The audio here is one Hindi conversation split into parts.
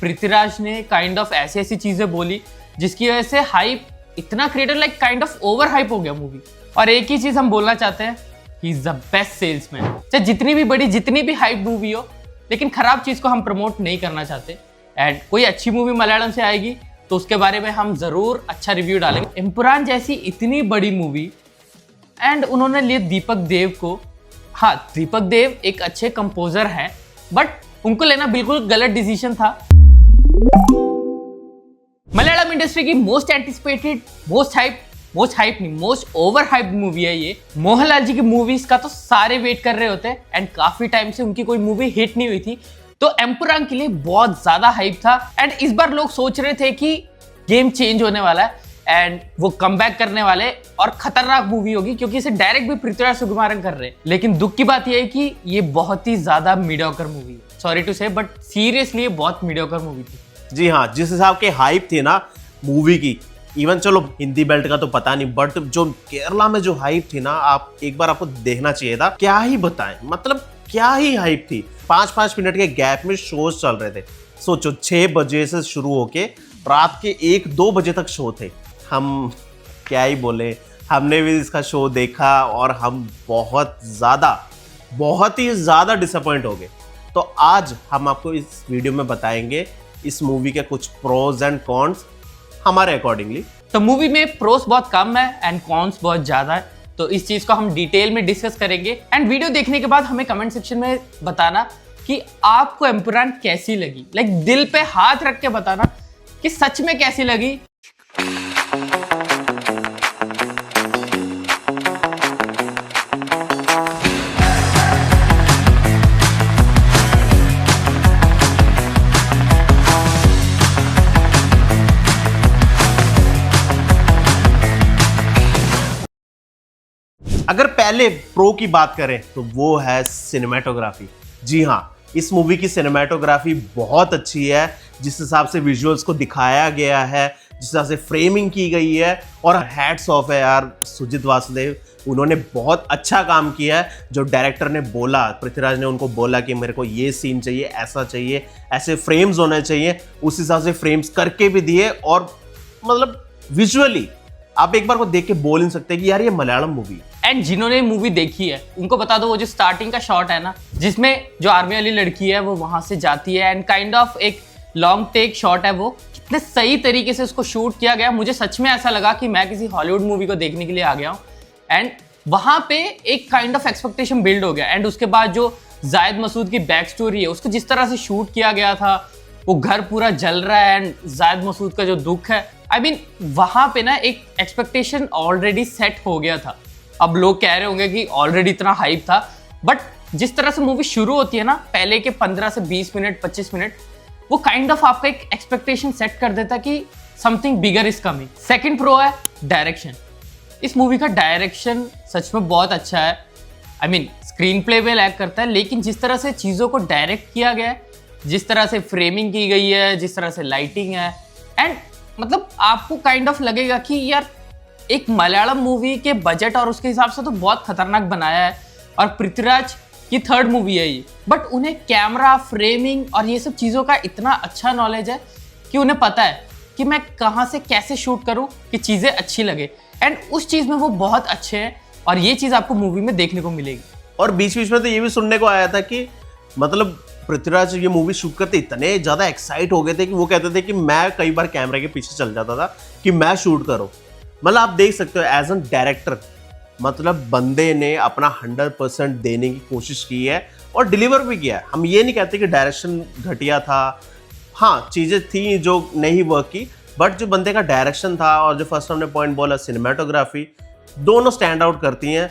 पृथ्वीराज ने काइंड ऑफ ऐसी ऐसी चीजें बोली जिसकी वजह से हाइप इतना creator like kind of over hype हो गया मूवी। और एक ही चीज हम बोलना चाहते हैं, he is the best salesman. चाहे जितनी भी बड़ी जितनी भी हाइप मूवी हो, लेकिन खराब चीज को हम प्रमोट नहीं करना चाहते। एंड कोई अच्छी मूवी मलयालम से आएगी तो उसके बारे में हम जरूर अच्छा रिव्यू डालेंगे। एम्पुरान जैसी इतनी बड़ी मूवी एंड उन्होंने लिए दीपक देव को। हाँ, दीपक देव एक अच्छे कंपोजर हैं, बट उनको लेना बिल्कुल गलत डिसीजन था। मलयालम इंडस्ट्री की most anticipated, most over hype movie है ये। मोहनलाल जी की मूवीज का तो सारे वेट कर रहे होते हैं एंड काफी टाइम से उनकी कोई मूवी हिट नहीं हुई थी, तो एम्पुरान के लिए बहुत ज्यादा हाइप था। एंड इस बार लोग सोच रहे थे कि गेम चेंज होने वाला है एंड वो कमबैक करने वाले और खतरनाक मूवी होगी, क्योंकि इसे डायरेक्ट भी पृथ्वीराज सुकुमारन कर रहे हैं। लेकिन दुख की बात यह है कि ये बहुत ही ज्यादा मीडियोकर मूवी है। सॉरी टू से, बट सीरियसली ये बहुत मीडियोकर मूवी थी। जी हाँ, जिस हिसाब के हाइप थी ना मूवी की, इवन चलो हिंदी बेल्ट का तो पता नहीं, बट जो केरला में जो हाइप थी ना, आप एक बार आपको देखना चाहिए था। क्या ही बताएं, मतलब क्या ही हाइप थी। 5-5 मिनट के गैप में शोज चल रहे थे। सोचो 6 बजे से शुरू होके रात के 1-2 बजे तक शो थे। हम क्या ही बोले, हमने भी इसका शो देखा और हम बहुत ही ज़्यादा डिसअपॉइंट हो गए। तो आज हम आपको इस वीडियो में बताएंगे इस मूवी के कुछ प्रोज एंड कॉन्स हमारे अकॉर्डिंगली। तो मूवी में प्रोस बहुत कम है एंड कॉन्स बहुत ज्यादा है, तो इस चीज को हम डिटेल में डिस्कस करेंगे। एंड वीडियो देखने के बाद हमें कमेंट सेक्शन में बताना कि आपको एम्पुरान कैसी लगी। लाइक दिल पे हाथ रख के बताना कि सच में कैसी लगी। अगर पहले प्रो की बात करें तो वो है सिनेमेटोग्राफी। जी हाँ, इस मूवी की सिनेमेटोग्राफी बहुत अच्छी है। जिस हिसाब से विजुअल्स को दिखाया गया है, जिस हिसाब से फ्रेमिंग की गई है, और हैट्स ऑफ है यार सुजीत वासुदेव, उन्होंने बहुत अच्छा काम किया है। जो डायरेक्टर ने बोला, पृथ्वीराज ने उनको बोला कि मेरे को ये सीन चाहिए, ऐसा चाहिए, ऐसे फ्रेम्स होने चाहिए, उस हिसाब से फ्रेम्स करके भी दिए। और मतलब विजुअली आप एक बार को देख के बोल नहीं सकते कि यार ये मलयालम मूवी है। एंड जिन्होंने मूवी देखी है उनको बता दो, वो जो स्टार्टिंग का शॉट है ना, जिसमें जो आर्मी वाली लड़की है वो वहां से जाती है एंड काइंड ऑफ एक लॉन्ग टेक शॉट है, वो कितने सही तरीके से उसको शूट किया गया। मुझे सच में ऐसा लगा कि मैं किसी हॉलीवुड मूवी को देखने के लिए आ गया हूँ। एंड वहां पे एक काइंड ऑफ एक्सपेक्टेशन बिल्ड हो गया। एंड उसके बाद जो जायद मसूद की बैक स्टोरी है, उसको जिस तरह से शूट किया गया था, वो घर पूरा जल रहा है एंड जायद मसूद का जो दुख है, आई मीन वहां पे ना एक एक्सपेक्टेशन ऑलरेडी सेट हो गया था। अब लोग कह रहे होंगे कि ऑलरेडी इतना हाइप था, बट जिस तरह से मूवी शुरू होती है ना, पहले के 15 से 20 मिनट 25 मिनट, वो काइंड ऑफ आपका एक एक्सपेक्टेशन सेट कर देता कि something bigger is coming. Second pro है डायरेक्शन। इस मूवी का डायरेक्शन सच में बहुत अच्छा है। आई मीन स्क्रीन प्ले पे लैग करता है, लेकिन जिस तरह से चीज़ों को डायरेक्ट किया गया है, जिस तरह से फ्रेमिंग की गई है, जिस तरह से लाइटिंग है, एंड मतलब आपको काइंड ऑफ लगेगा कि यार एक मलयालम मूवी के बजट और उसके हिसाब से तो बहुत खतरनाक बनाया है। और पृथ्वीराज की 3rd मूवी है ये, बट उन्हें कैमरा, फ्रेमिंग और ये सब चीज़ों का इतना अच्छा नॉलेज है कि उन्हें पता है कि मैं कहाँ से कैसे शूट करूँ कि चीज़ें अच्छी लगे। एंड उस चीज़ में वो बहुत अच्छे हैं और ये चीज़ आपको मूवी में देखने को मिलेगी। और बीच बीच में तो ये भी सुनने को आया था कि मतलब पृथ्वीराज ये मूवी शूट करते इतने ज़्यादा एक्साइट हो गए थे कि वो कहते थे कि मैं कई बार कैमरे के पीछे चल जाता था कि मैं शूट करूँ। मतलब आप देख सकते हो एज एन डायरेक्टर, मतलब बंदे ने अपना 100% देने की कोशिश की है और डिलीवर भी किया है। हम ये नहीं कहते कि डायरेक्शन घटिया था, हाँ चीज़ें थी जो नहीं वर्क की, बट जो बंदे का डायरेक्शन था और जो फर्स्ट हमने पॉइंट बोला सिनेमेटोग्राफी, दोनों स्टैंड आउट करती हैं।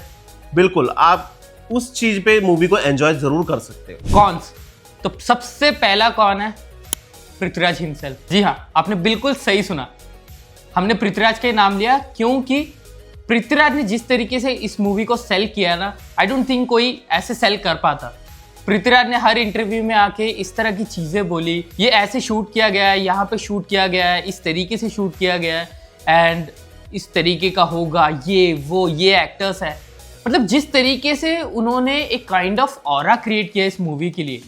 बिल्कुल आप उस चीज़ पे मूवी को एंजॉय ज़रूर कर सकते हो। कॉन्स, तो सबसे पहला कौन है? पृथ्वीराज हिमसेल्फ। जी हाँ, आपने बिल्कुल सही सुना। हमने पृथ्वीराज का नाम लिया क्योंकि पृथ्वीराज ने जिस तरीके से इस मूवी को सेल किया ना, आई डोंट थिंक कोई ऐसे सेल कर पाता। पृथ्वीराज ने हर इंटरव्यू में आके इस तरह की चीज़ें बोली, ये ऐसे शूट किया गया है, यहाँ पे शूट किया गया है, इस तरीके से शूट किया गया है एंड इस तरीके का होगा, ये वो ये एक्टर्स है। मतलब जिस तरीके से उन्होंने एक काइंड ऑफ ऑरा क्रिएट किया इस मूवी के लिए,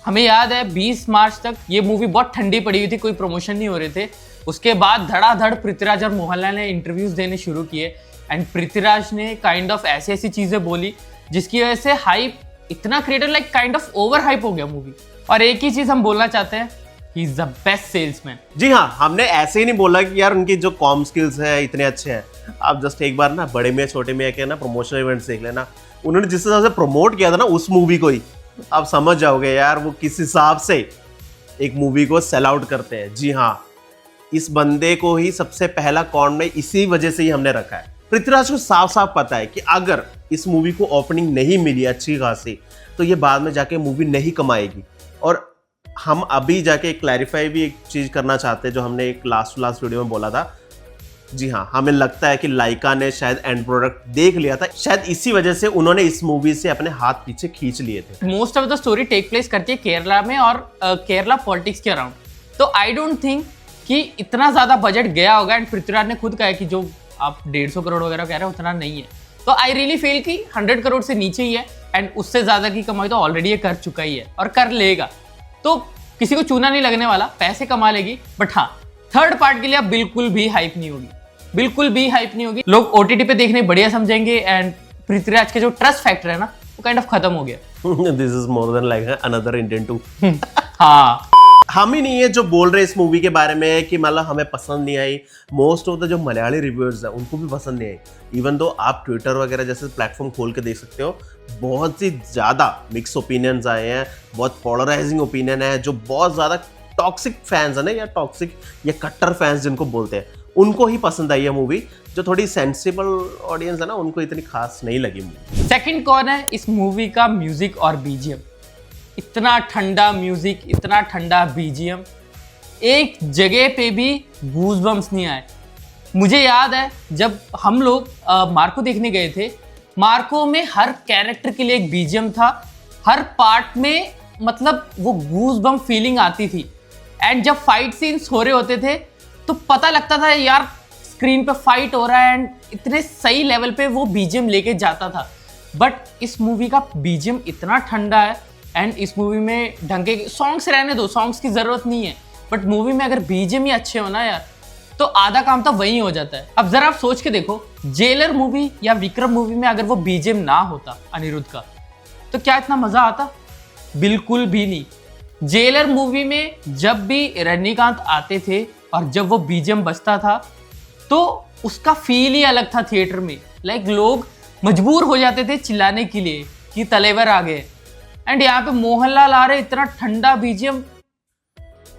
हमें याद है 20 मार्च तक ये मूवी बहुत ठंडी पड़ी हुई थी, कोई प्रमोशन नहीं हो रहे थे। उसके बाद धड़ाधड़ पृथ्वीराज और मोहनलाल ने इंटरव्यूज देने शुरू किए एंड पृथ्वीराज ने काइंड ऑफ ऐसी ऐसी चीजें बोली जिसकी वजह से हाइप इतना created, like kind of over hype हो गया मूवी। और एक ही चीज हम बोलना चाहते हैं, he is the best salesman. जी हाँ, हमने ऐसे ही नहीं बोला कि यार उनकी जो कॉम स्किल्स है इतने अच्छे हैं। आप जस्ट एक बार ना बड़े में छोटे में के ना प्रमोशनल इवेंट्स देख लेना, उन्होंने जिस हिसाब से प्रमोट किया था ना उस मूवी को ही, आप समझ जाओगे यार वो किस हिसाब से एक मूवी को सेल आउट करते हैं। जी हाँ, इस बंदे को ही सबसे पहला कॉर्न में इसी वजह से ही हमने रखा है। पृथ्वीराज को साफ साफ पता है कि अगर इस मूवी को ओपनिंग नहीं मिली अच्छी खासी तो ये बाद में जाके मूवी नहीं कमाएगी। और हम अभी जाके क्लैरिफाई भी एक चीज करना चाहते हैं जो हमने एक लास्ट वीडियो में बोला था। जी हाँ, हमें लगता है कि लाइका ने शायद एंड प्रोडक्ट देख लिया था, शायद इसी वजह से उन्होंने इस मूवी से अपने हाथ पीछे खींच लिए थे। Most of the story take place करती है केरला में और केरला पॉलिटिक्स के अराउंड। तो आई डोंट थिंक कि इतना ज्यादा बजट गया होगा एंड पृथ्वीराज ने खुद कहा है कि जो आप 150 करोड़ वगैरह कह रहे हैं उतना नहीं है। तो आई रियली फील कि 100 करोड़ से नीचे ही है एंड उससे ज्यादा की कमाई तो ऑलरेडी ये कर चुका ही है और कर लेगा। तो किसी को चूना नहीं लगने वाला, पैसे कमा लेगी। बट हाँ, थर्ड पार्ट के लिए अब बिल्कुल भी हाइप नहीं होगी, बिल्कुल भी हाइप नहीं होगी। लोग ओटीटी पे देखने बढ़िया समझेंगे एंड पृथ्वीराज के जो ट्रस्ट फैक्टर है ना वो काइंड ऑफ खत्म हो गया। This is more than like another Indian too. हाँ, हम ही नहीं है जो बोल रहे इस मूवी के बारे में कि मतलब हमें पसंद नहीं आई। मोस्ट ऑफ द जो मलयाली रिव्यूअर्स है उनको भी पसंद नहीं आई। इवन दो आप ट्विटर वगैरह जैसे प्लेटफॉर्म खोल के देख सकते हो, बहुत ही ज़्यादा मिक्स ओपिनियंस आए हैं, बहुत पोलराइजिंग ओपिनियन है। जो बहुत ज़्यादा टॉक्सिक फैंस है ना, या टॉक्सिक या कट्टर फैंस जिनको बोलते हैं, उनको ही पसंद आई है मूवी। जो थोड़ी सेंसिबल ऑडियंस है ना, उनको इतनी खास नहीं लगी मूवी। सेकंड कौन है इस मूवी का? म्यूजिक और बीजीएम। इतना ठंडा म्यूजिक, इतना ठंडा बीजीएम, एक जगह पे भी गूज़बम्स नहीं आए। मुझे याद है जब हम लोग मार्को देखने गए थे, मार्को में हर कैरेक्टर के लिए एक बीजीएम था, हर पार्ट में मतलब वो गूज़बम्प फीलिंग आती थी। एंड जब फाइट सीन्स हो रहे होते थे तो पता लगता था यार स्क्रीन पे फाइट हो रहा है एंड इतने सही लेवल पे वो बीजीएम लेके जाता था। बट इस मूवी का बीजीएम इतना ठंडा है एंड इस मूवी में ढंग के सॉन्ग्स रहने दो, सॉन्ग्स की जरूरत नहीं है, बट मूवी में अगर बीजीएम ही अच्छे हो ना यार तो आधा काम तो वहीं हो जाता है। अब जरा आप सोच के देखो, जेलर मूवी या विक्रम मूवी में अगर वो बीजीएम ना होता अनिरुद्ध का तो क्या इतना मजा आता? बिल्कुल भी नहीं। जेलर मूवी में जब भी रजनीकांत आते थे और जब वो बीजीएम बजता था तो उसका फील ही अलग था थिएटर में। लाइक लोग मजबूर हो जाते थे चिल्लाने के लिए कि तलेवर आ गए। एंड यहाँ पे मोहनलाल आ रहे, इतना ठंडा बीजीएम,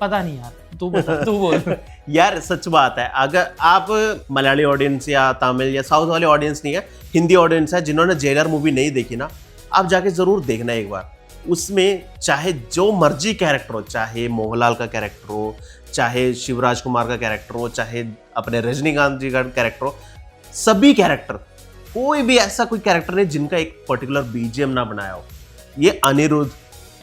पता नहीं यार, तू बोल। यार सच बात है, अगर आप मलयाली ऑडियंस या तमिल या साउथ वाले ऑडियंस नहीं है, हिंदी ऑडियंस है जिन्होंने जेलर मूवी नहीं देखी ना, आप जाके जरूर देखना एक बार। उसमें चाहे जो मर्जी कैरेक्टर हो, चाहे मोहनलाल का कैरेक्टर हो, चाहे शिवराज कुमार का कैरेक्टर हो, चाहे अपने रजनीकांत जी का कैरेक्टर हो, सभी कैरेक्टर, कोई भी ऐसा कोई कैरेक्टर नहीं जिनका एक पर्टिकुलर बीजीएम ना बनाया हो। ये अनिरुद्ध,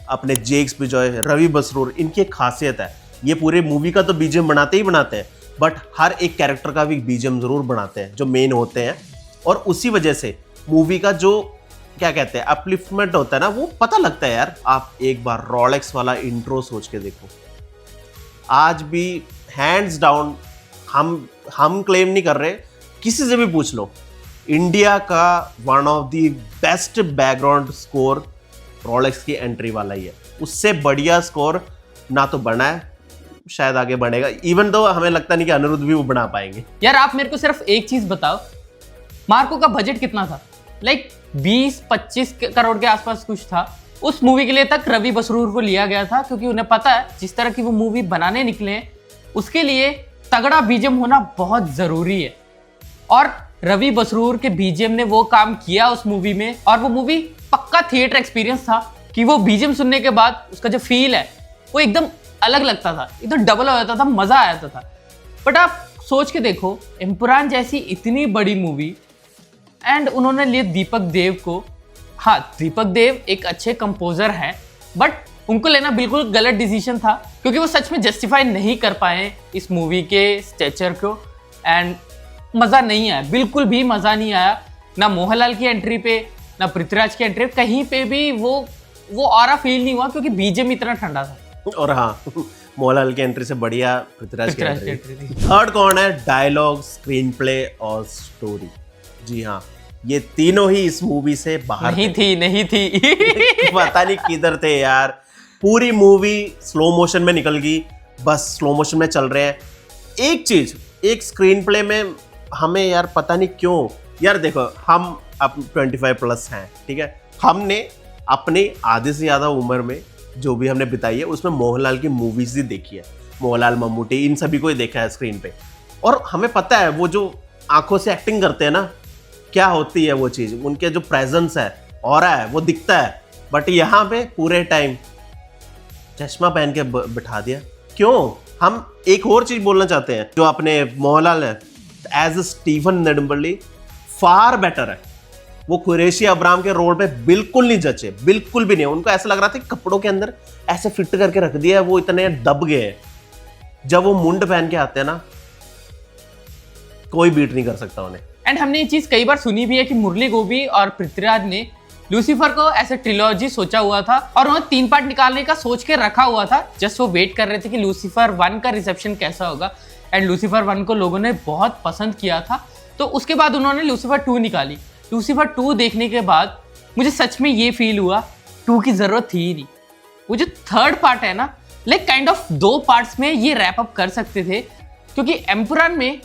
अपने जेक्स बिजॉय, रवि बसरूर, इनकी एक खासियत है, ये पूरे मूवी का तो बीजीएम बनाते ही बनाते हैं, बट हर एक कैरेक्टर का भी बीजीएम जरूर बनाते हैं जो मेन होते हैं। और उसी वजह से मूवी का जो क्या कहते हैं अपलिफ्टमेंट होता है ना, वो पता लगता है यार। आप एक बार रोलेक्स वाला इंट्रो सोच के देखो, आज भी हैंड्स डाउन हम क्लेम नहीं कर रहे, किसी से भी पूछ लो, इंडिया का one of the best background score Rolex की एंट्री वाला ही है। उससे बढ़िया स्कोर ना तो बना है, शायद आगे बढ़ेगा। इवन तो हमें लगता नहीं कि अनिरुद्ध भी वो बना पाएंगे। यार आप मेरे को सिर्फ एक चीज बताओ, मार्को का बजट कितना था? लाइक 20-25 करोड़ के आसपास कुछ था। उस मूवी के लिए तक रवि बसरूर को लिया गया था क्योंकि उन्हें पता है जिस तरह की वो मूवी बनाने निकले हैं उसके लिए तगड़ा बीजीएम होना बहुत जरूरी है। और रवि बसरूर के बीजीएम ने वो काम किया उस मूवी में, और वो मूवी पक्का थिएटर एक्सपीरियंस था कि वो बीजीएम सुनने के बाद उसका जो फील है वो एकदम अलग लगता था, एकदम डबल हो जाता था, मजा आ जाता था। बट आप सोच के देखो, एम्पुरान जैसी इतनी बड़ी मूवी एंड उन्होंने लिए दीपक देव को। हाँ, दीपक देव एक अच्छे कंपोजर हैं, बट उनको लेना बिल्कुल गलत डिसीजन था क्योंकि वो सच में जस्टिफाई नहीं कर पाए इस मूवी के स्टेचर को। एंड मज़ा नहीं आया, बिल्कुल भी मज़ा नहीं आया, ना मोहनलाल की एंट्री पे ना पृथ्वीराज की एंट्री, कहीं पे भी वो वो ऑरा फील नहीं हुआ क्योंकि बीजेम इतना ठंडा था। और हाँ, मोहनलाल की एंट्री से बढ़िया पृथ्वीराज की पृथ्वीराज की एंट्री एंट्री थी। थर्ड कौन है? डायलॉग, स्क्रीन प्ले और स्टोरी। जी हाँ, ये तीनों ही इस मूवी से बाहर नहीं थी पता नहीं किधर थे यार। पूरी मूवी स्लो मोशन में निकल गई, बस स्लो मोशन में चल रहे हैं। एक चीज, एक स्क्रीन प्ले में हमें यार पता नहीं क्यों यार, देखो हम अब 25 प्लस हैं, ठीक है, हमने अपनी आधे से ज़्यादा उम्र में जो भी हमने बिताई है उसमें मोहनलाल की मूवीज ही देखी है। मोहनलाल, मम्मूटी, इन सभी को ही देखा है स्क्रीन पे, और हमें पता है वो जो आंखों से एक्टिंग करते हैं ना, क्या होती है वो चीज़, उनके जो प्रेजेंस है, ऑरा है, वो दिखता है। बट यहाँ पे पूरे टाइम चश्मा पहन के बिठा दिया, क्यों? हम एक और चीज़ बोलना चाहते हैं, जो अपने मोहनलाल है एज स्टीफन नेडुम्बर्ली फार बेटर है। वो कुरैशी अब्राहम के रोल पे बिल्कुल नहीं जचे, बिल्कुल भी नहीं। उनको ऐसा लग रहा था कि कपड़ों के अंदर ऐसे फिट करके रख दिया है, वो इतने दब गए हैं। जब वो मुंड पहन के आते हैं ना, कोई बीट नहीं कर सकता उन्हें। एंड हमने ये चीज कई बार सुनी भी है कि मुरली गोपी और पृथ्वीराज ने लूसीफर को ऐसे ट्रिलॉजी सोचा हुआ था और उन्होंने 3 पार्ट निकालने का सोच के रखा हुआ था। जस्ट वो वेट कर रहे थे कि लूसीफर 1 का रिसेप्शन कैसा होगा, एंड लूसीफर 1 को लोगों ने बहुत पसंद किया था। तो उसके बाद उन्होंने लूसीफर 2 निकाली। लूसीफर 2 देखने के बाद मुझे सच में ये फील हुआ 2 की जरूरत थी ही नहीं। वो जो थर्ड पार्ट है ना, लाइक काइंड ऑफ 2 पार्ट्स में ये रैप अप कर सकते थे, क्योंकि एम्परर में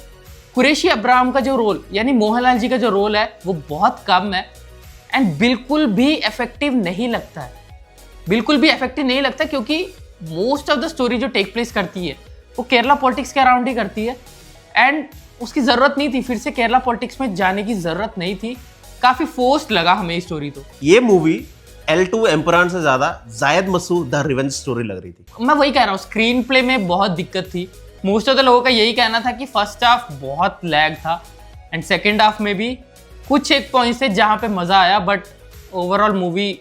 कुरैशी अब्राहम का जो रोल, यानी मोहनलाल जी का जो रोल है, वो बहुत कम है एंड बिल्कुल भी इफेक्टिव नहीं लगता है। बिल्कुल भी इफेक्टिव नहीं लगता, क्योंकि मोस्ट ऑफ द स्टोरी जो टेक प्लेस करती है वो केरला पॉलिटिक्स के अराउंड ही करती है, एंड उसकी ज़रूरत नहीं थी। फिर से केरला पॉलिटिक्स में जाने की ज़रूरत नहीं थी। काफ़ी फोर्स्ड लगा हमें ये स्टोरी। तो ये मूवी L2 एम्परर से ज़्यादा जायद मसूद द रिवेंज स्टोरी लग रही थी। मैं वही कह रहा हूँ, स्क्रीन प्ले में बहुत दिक्कत थी। मोस्ट ऑफ द लोगों का यही कहना था कि फर्स्ट हाफ बहुत लैग था एंड सेकेंड हाफ में भी कुछ एक पॉइंट से जहाँ पे मज़ा आया, बट ओवरऑल मूवी।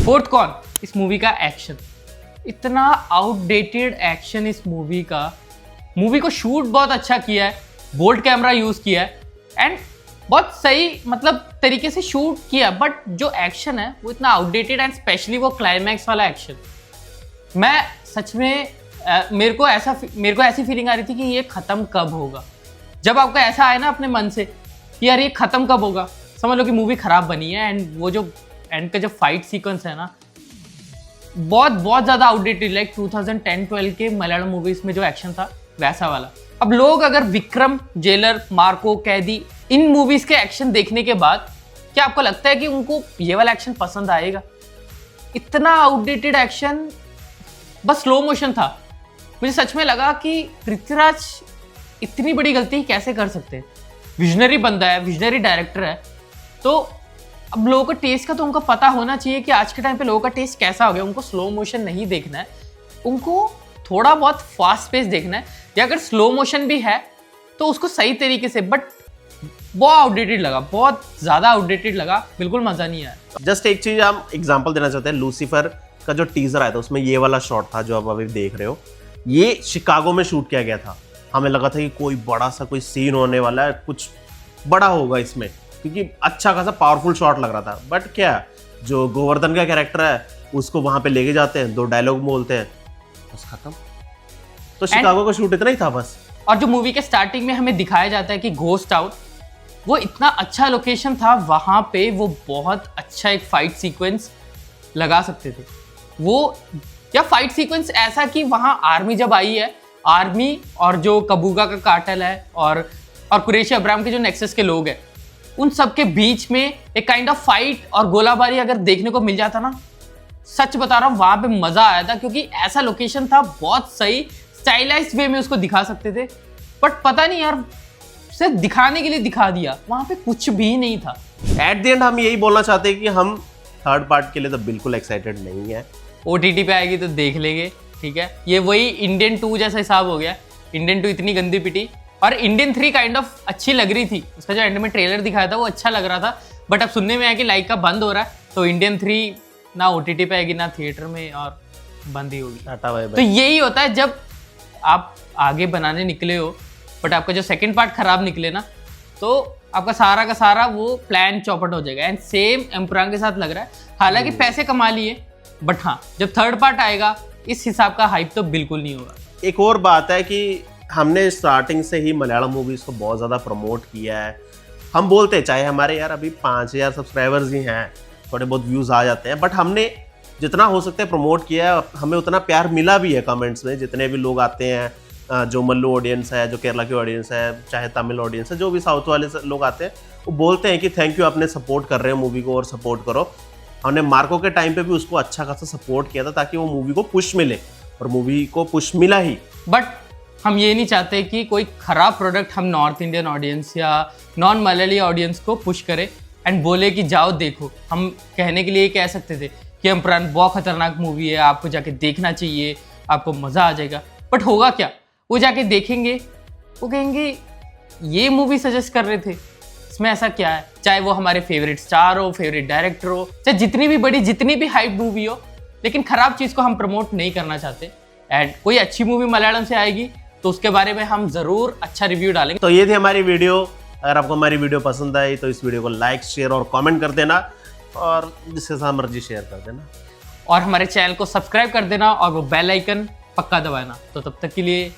फोर्थ कौन? इस मूवी का एक्शन। इतना आउटडेटेड एक्शन इस मूवी का। मूवी को शूट बहुत अच्छा किया है, बोल्ड कैमरा यूज़ किया है एंड बहुत सही मतलब तरीके से शूट किया, बट जो एक्शन है वो इतना आउटडेटेड एंड स्पेशली वो क्लाइमैक्स वाला एक्शन। मैं सच में मेरे को ऐसी फीलिंग आ रही थी कि ये ख़त्म कब होगा। जब आपको ऐसा आए ना अपने मन से कि यार ये ख़त्म कब होगा, समझ लो कि मूवी ख़राब बनी है। एंड वो जो एंड का जो फाइट सीक्वेंस है ना, बहुत ज़्यादा आउटडेटेड, लाइक 2010-12 के मलयालम मूवीज़ में जो एक्शन था वैसा वाला। अब लोग अगर विक्रम, जेलर, मार्को, कैदी, इन मूवीज़ के एक्शन देखने के बाद क्या आपको लगता है कि उनको ये वाला एक्शन पसंद आएगा? इतना आउटडेटेड एक्शन, बस स्लो मोशन था। मुझे सच में लगा कि पृथ्वीराज इतनी बड़ी गलती कैसे कर सकते हैं। विजनरी बंदा है, विजनरी डायरेक्टर है, तो अब लोगों का टेस्ट का तो उनको पता होना चाहिए कि आज के टाइम पे लोगों का टेस्ट कैसा हो गया। उनको स्लो मोशन नहीं देखना है, उनको थोड़ा बहुत फास्ट पेस देखना है, या अगर स्लो मोशन भी है तो उसको सही तरीके से। बट बहुत आउटडेटेड लगा, बहुत ज़्यादा आउटडेटेड लगा, बिल्कुल मज़ा नहीं आया। जस्ट एक चीज़ हम एग्जांपल देना चाहते हैं, लूसीफर का जो टीजर आया था उसमें ये वाला शॉट था जो आप अभी देख रहे हो, ये शिकागो में शूट किया गया था। हमें लगा था कि कोई बड़ा सा कोई सीन होने वाला है, कुछ बड़ा होगा इसमें, क्योंकि अच्छा खासा पावरफुल शॉट लग रहा था। बट क्या, जो गोवर्धन का कैरेक्टर है उसको वहां पे लेके जाते हैं, 2 डायलॉग बोलते हैं, बस खत्म। तो शिकागो का शूट इतना ही था बस। और जो मूवी के स्टार्टिंग में हमें दिखाया जाता है कि घोस्ट टाउन, वो इतना अच्छा लोकेशन था, वहाँ पे वो बहुत अच्छा एक फाइट सीक्वेंस लगा सकते थे। वो या फाइट सीक्वेंस ऐसा कि वहाँ आर्मी जब आई है, आर्मी और जो कबूगा का कार्टेल है और कुरैशी अब्राहम के जो नेक्सस के लोग हैं, उन सब के बीच में एक काइंड ऑफ फाइट और गोलाबारी अगर देखने को मिल जाता ना, सच बता रहा हूँ वहाँ पे मज़ा आया था, क्योंकि ऐसा लोकेशन था, बहुत सही स्टाइलाइज्ड वे में उसको दिखा सकते थे। बट पता नहीं यार, सिर्फ दिखाने के लिए दिखा दिया, वहाँ पे कुछ भी नहीं था। एट द एंड हम यही बोलना चाहते हैं कि हम थर्ड पार्ट के लिए तो बिल्कुल एक्साइटेड नहीं है। OTT पे आएगी तो देख लेंगे, ठीक है। ये वही इंडियन 2 जैसा हिसाब हो गया। इंडियन 2 इतनी गंदी पिटी, और इंडियन 3 काइंड ऑफ अच्छी लग रही थी। उसका जो एंड में ट्रेलर दिखाया था वो अच्छा लग रहा था, बट अब सुनने में आया कि लाइक का बंद हो रहा है, तो इंडियन 3 ना OTT पे आएगी ना थिएटर में, और बंद ही होगी। टाटा बाय तो बाय। यही होता है जब आप आगे बनाने निकले हो, बट आपका जो सेकंड पार्ट खराब निकले ना, तो आपका सारा का सारा वो प्लान चौपट हो जाएगा। एंड सेम एम्परर के साथ लग रहा है। हालांकि पैसे कमा लिए, बट हाँ जब थर्ड पार्ट आएगा इस हिसाब का हाइप तो बिल्कुल नहीं होगा। एक और बात है कि हमने स्टार्टिंग से ही मलयालम मूवीज को बहुत ज़्यादा प्रमोट किया है। हम बोलते हैं चाहे हमारे यार अभी 5000 सब्सक्राइबर्स ही हैं, थोड़े बहुत व्यूज़ आ जाते हैं, बट हमने जितना हो सकता है प्रमोट किया है, हमें उतना प्यार मिला भी है कमेंट्स में। जितने भी लोग आते हैं, जो मल्लू ऑडियंस है, जो केरला की ऑडियंस है, चाहे तमिल ऑडियंस है, जो भी साउथ वाले लोग आते हैं, वो बोलते हैं कि थैंक यू, आपने सपोर्ट कर रहे हो मूवी को और सपोर्ट करो। हमने मार्को के टाइम पे भी उसको अच्छा खासा सपोर्ट किया था ताकि वो मूवी को पुश मिले, और मूवी को पुश मिला ही। बट हम ये नहीं चाहते कि कोई खराब प्रोडक्ट हम नॉर्थ इंडियन ऑडियंस या नॉन मलयाली ऑडियंस को पुश करें एंड बोले कि जाओ देखो। हम कहने के लिए कह सकते थे कि अमपरान बहुत खतरनाक मूवी है, आपको जाके देखना चाहिए, आपको मज़ा आ जाएगा। बट होगा क्या, वो जाके देखेंगे, वो कहेंगे ये मूवी सजेस्ट कर रहे थे, इसमें ऐसा क्या है। चाहे वो हमारे फेवरेट स्टार हो, फेवरेट डायरेक्टर हो, चाहे जितनी भी बड़ी, जितनी भी हाइप मूवी हो, लेकिन खराब चीज़ को हम प्रमोट नहीं करना चाहते। एंड कोई अच्छी मूवी मलयालम से आएगी तो उसके बारे में हम ज़रूर अच्छा रिव्यू डालेंगे। तो ये थी हमारी वीडियो। अगर आपको हमारी वीडियो पसंद आई तो इस वीडियो को लाइक, शेयर और कमेंट कर देना, और जिसके साथ मर्जी शेयर कर देना, और हमारे चैनल को सब्सक्राइब कर देना, और वो बेल आइकन पक्का दबाना। तो तब तक के लिए